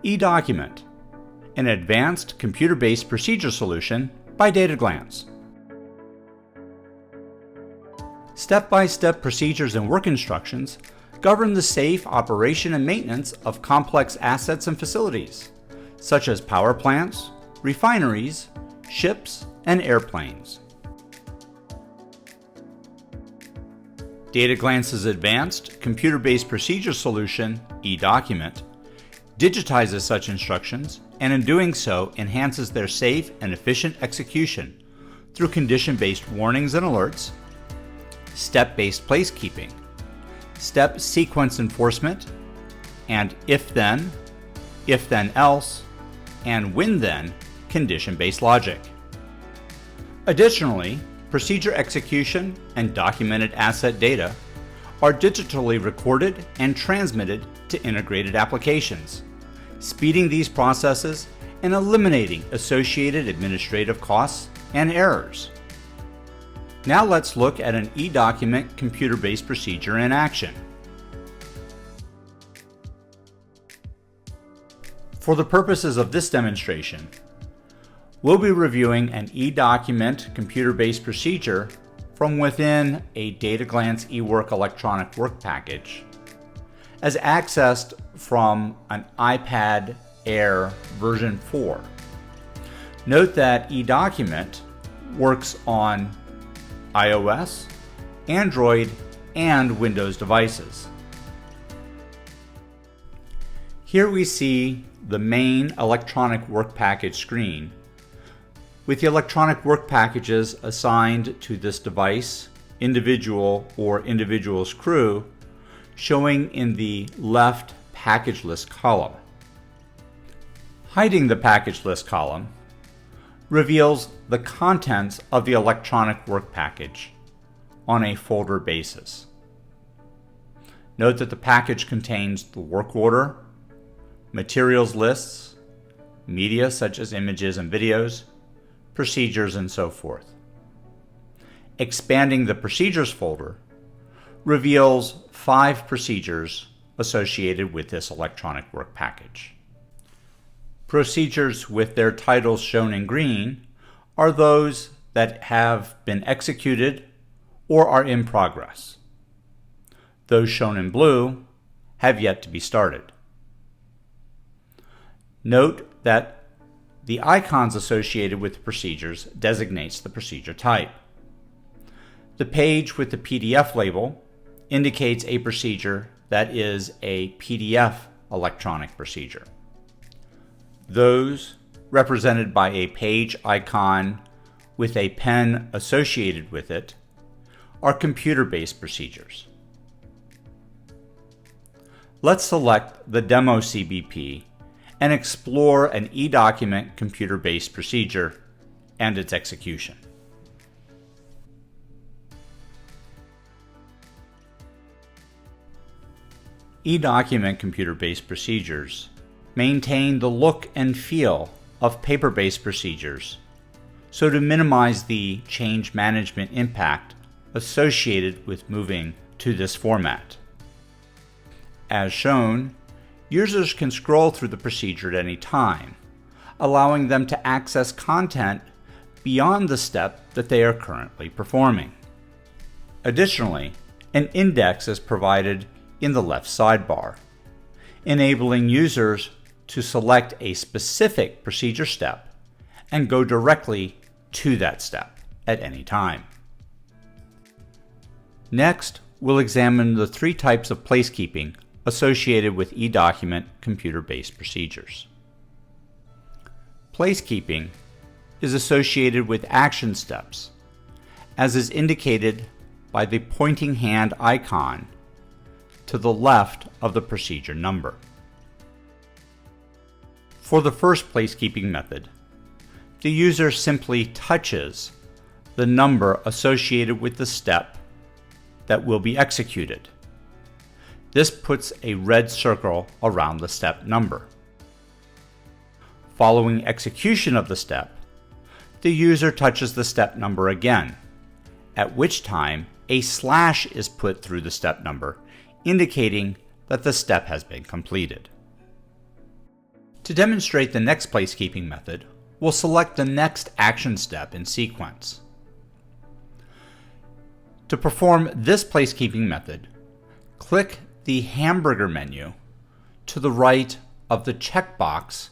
eDocument, an advanced computer-based procedure solution by DataGlance. Step-by-step procedures and work instructions govern the safe operation and maintenance of complex assets and facilities, such as power plants, refineries, ships, and airplanes. DataGlance's advanced computer-based procedure solution, eDocument, digitizes such instructions and in doing so enhances their safe and efficient execution through condition-based warnings and alerts, step-based placekeeping, step sequence enforcement, and if-then else, and when-then condition-based logic. Additionally, procedure execution and documented asset data are digitally recorded and transmitted to integrated applications, speeding these processes and eliminating associated administrative costs and errors. Now let's look at an eDocument computer-based procedure in action. For the purposes of this demonstration, we'll be reviewing an eDocument computer-based procedure from within a DataGlance eWork electronic work package, as accessed from an iPad Air version 4. Note that eDocument works on iOS, Android, and Windows devices. Here we see the main electronic work package screen, with the electronic work packages assigned to this device, individual, or individual's crew, showing in the left package list column. Hiding the package list column reveals the contents of the electronic work package on a folder basis. Note that the package contains the work order, materials lists, media such as images and videos, procedures, and so forth. Expanding the procedures folder reveals 5 procedures associated with this electronic work package. Procedures with their titles shown in green are those that have been executed or are in progress. Those shown in blue have yet to be started. Note that the icons associated with the procedures designates the procedure type. The page with the PDF label indicates a procedure that is a PDF electronic procedure. Those represented by a page icon with a pen associated with it are computer-based procedures. Let's select the demo CBP and explore an eDocument computer-based procedure and its execution. eDocument computer-based procedures maintain the look and feel of paper-based procedures, so to minimize the change management impact associated with moving to this format. As shown, users can scroll through the procedure at any time, allowing them to access content beyond the step that they are currently performing. Additionally, an index is provided in the left sidebar, enabling users to select a specific procedure step and go directly to that step at any time. Next, we'll examine the 3 types of placekeeping associated with eDocument computer-based procedures. Placekeeping is associated with action steps, as is indicated by the pointing hand icon to the left of the procedure number. For the first placekeeping method, the user simply touches the number associated with the step that will be executed. This puts a red circle around the step number. Following execution of the step, the user touches the step number again, at which time a slash is put through the step number, indicating that the step has been completed. To demonstrate the next placekeeping method, we'll select the next action step in sequence. To perform this placekeeping method, click the hamburger menu to the right of the checkbox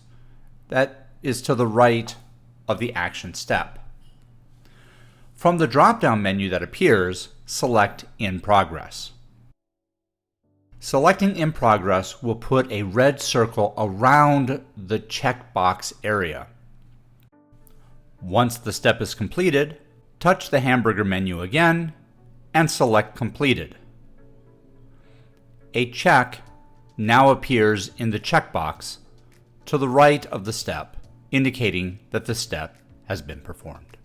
that is to the right of the action step. From the drop-down menu that appears, select In Progress. Selecting In Progress will put a red circle around the checkbox area. Once the step is completed, touch the hamburger menu again and select Completed. A check now appears in the checkbox to the right of the step, indicating that the step has been performed.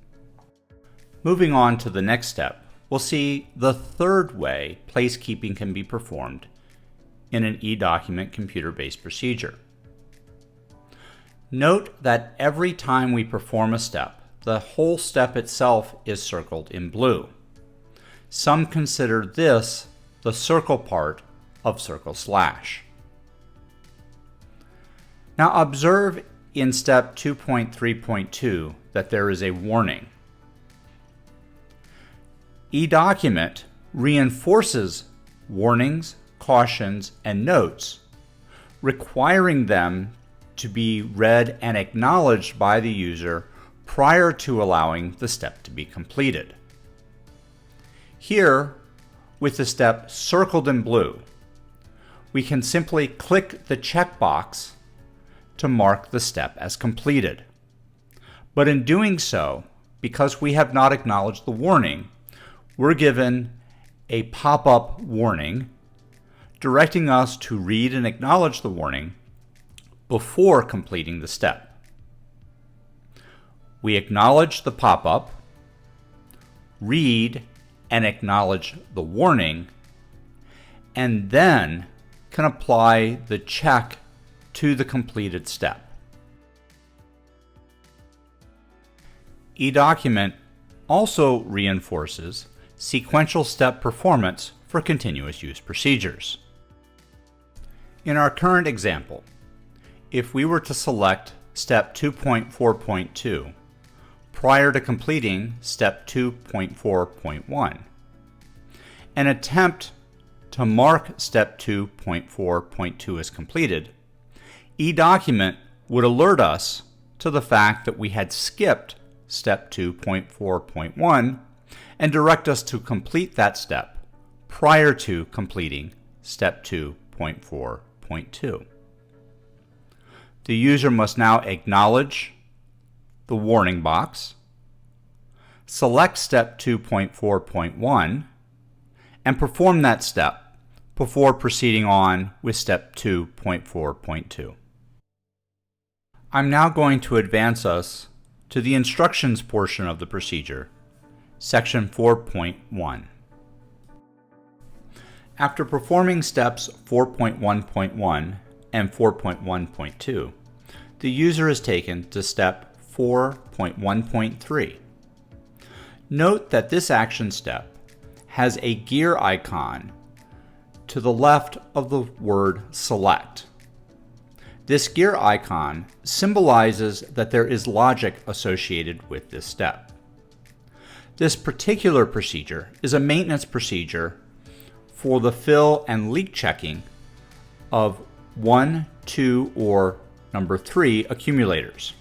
Moving on to the next step, we'll see the third way placekeeping can be performed in an eDocument computer-based procedure. Note that every time we perform a step, the whole step itself is circled in blue. Some consider this the circle part of circle slash. Now observe in step 2.3.2 that there is a warning. eDocument reinforces warnings, cautions, and notes, requiring them to be read and acknowledged by the user prior to allowing the step to be completed. Here, with the step circled in blue, we can simply click the checkbox to mark the step as completed. But in doing so, because we have not acknowledged the warning, we're given a pop-up warning directing us to read and acknowledge the warning before completing the step. We acknowledge the pop-up, read and acknowledge the warning, and then can apply the check to the completed step. eDocument also reinforces sequential step performance for continuous use procedures. In our current example, if we were to select step 2.4.2 prior to completing step 2.4.1 and attempt to mark step 2.4.2 as completed, eDocument would alert us to the fact that we had skipped step 2.4.1 and direct us to complete that step prior to completing step 2.4.2. The user must now acknowledge the warning box, select step 2.4.1, and perform that step before proceeding on with step 2.4.2. I'm now going to advance us to the instructions portion of the procedure, section 4.1. After performing steps 4.1.1 and 4.1.2, the user is taken to step 4.1.3. Note that this action step has a gear icon to the left of the word select. This gear icon symbolizes that there is logic associated with this step. This particular procedure is a maintenance procedure for the fill and leak checking of 1, 2, or number 3 accumulators.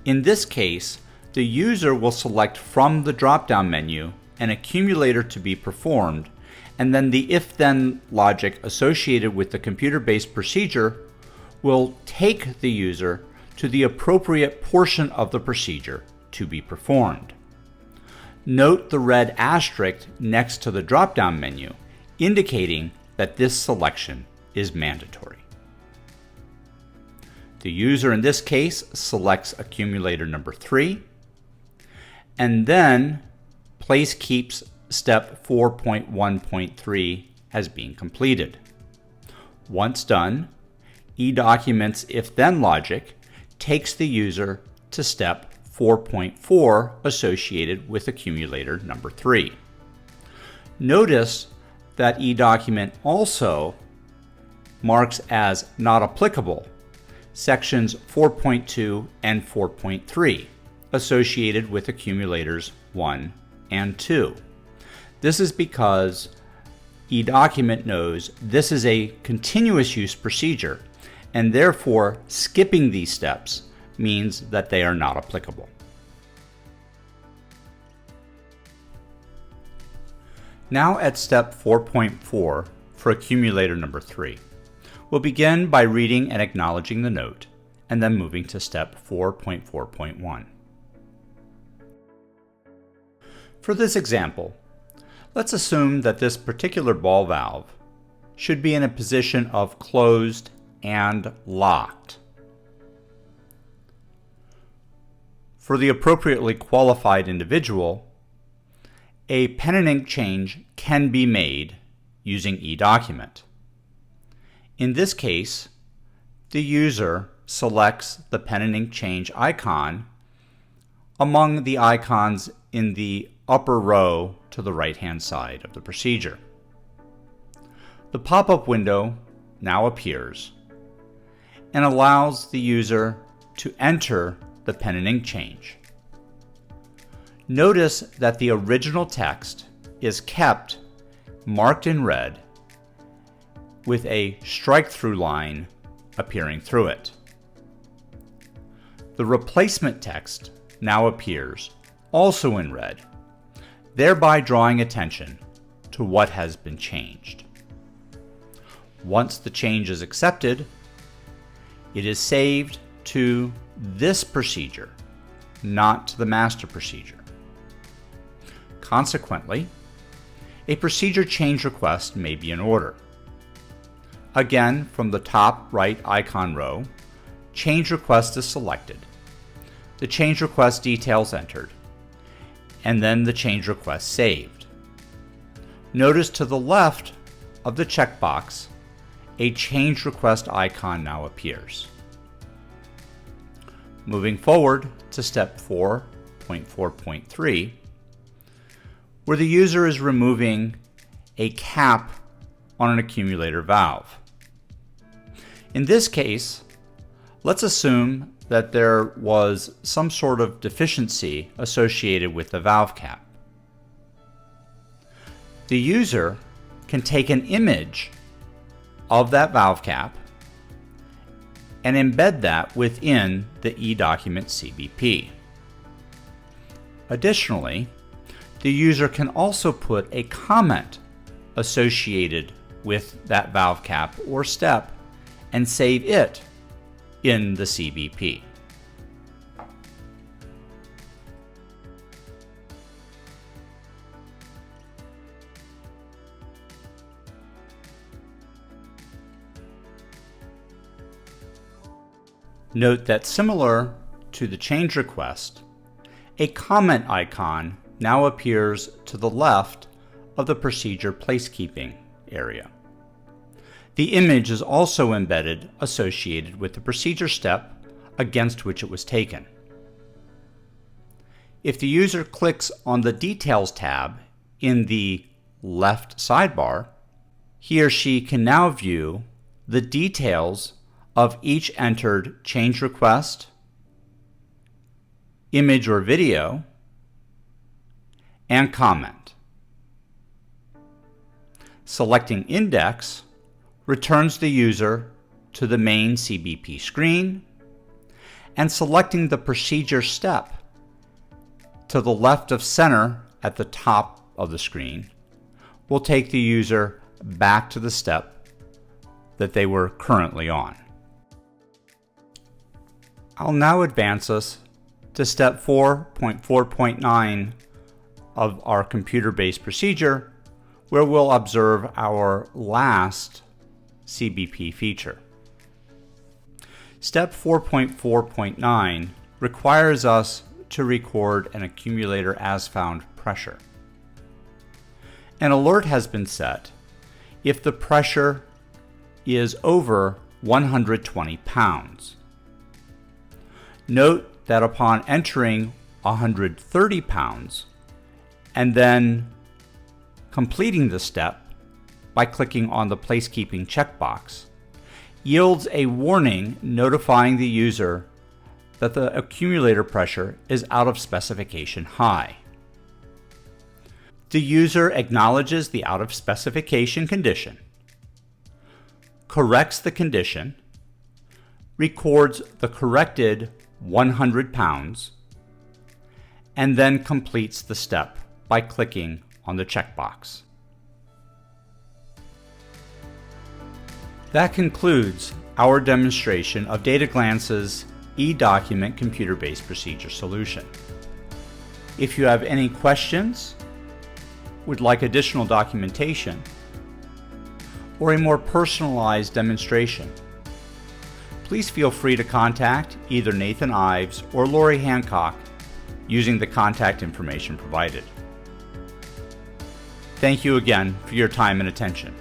In this case, the user will select from the drop-down menu an accumulator to be performed, and then the if-then logic associated with the computer-based procedure will take the user to the appropriate portion of the procedure to be performed. Note the red asterisk next to the drop-down menu, indicating that this selection is mandatory. The user in this case selects accumulator number 3, and then placekeeps step 4.1.3 as being completed. Once done, eDocument's if-then logic takes the user to step 4.4 associated with accumulator number 3. Notice that eDocument also marks as not applicable sections 4.2 and 4.3 associated with accumulators 1 and 2. This is because eDocument knows this is a continuous use procedure, and therefore skipping these steps means that they are not applicable. Now at step 4.4 for accumulator number 3. We'll begin by reading and acknowledging the note, and then moving to step 4.4.1. For this example, let's assume that this particular ball valve should be in a position of closed and locked. For the appropriately qualified individual, a pen and ink change can be made using eDocument. In this case, the user selects the pen and ink change icon among the icons in the upper row to the right-hand side of the procedure. The pop-up window now appears and allows the user to enter the pen and ink change. Notice that the original text is kept marked in red with a strike-through line appearing through it. The replacement text now appears also in red, thereby drawing attention to what has been changed. Once the change is accepted, it is saved to this procedure, not to the master procedure. Consequently, a procedure change request may be in order. Again, from the top right icon row, change request is selected, the change request details entered, and then the change request saved. Notice to the left of the checkbox, a change request icon now appears. Moving forward to step 4.4.3, where the user is removing a cap on an accumulator valve. In this case, let's assume that there was some sort of deficiency associated with the valve cap. The user can take an image of that valve cap and embed that within the eDocument CBP. Additionally, the user can also put a comment associated with that valve cap or step and save it in the CBP. Note that similar to the change request, a comment icon now appears to the left of the procedure placekeeping area. The image is also embedded associated with the procedure step against which it was taken. If the user clicks on the Details tab in the left sidebar, he or she can now view the details of each entered change request, image or video, and comment. Selecting Index returns the user to the main CBP screen, and selecting the procedure step to the left of center at the top of the screen will take the user back to the step that they were currently on. I'll now advance us to step 4.4.9 of our computer-based procedure, where we'll observe our last CBP feature. Step 4.4.9 requires us to record an accumulator as found pressure. An alert has been set if the pressure is over 120 pounds. Note that upon entering 130 pounds and then completing the step by clicking on the placekeeping checkbox, yields a warning notifying the user that the accumulator pressure is out of specification high. The user acknowledges the out of specification condition, corrects the condition, records the corrected 100 pounds, and then completes the step by clicking on the checkbox. That concludes our demonstration of DataGlance's eDocument computer-based procedure solution. If you have any questions, would like additional documentation, or a more personalized demonstration, please feel free to contact either Nathan Ives or Lori Hancock using the contact information provided. Thank you again for your time and attention.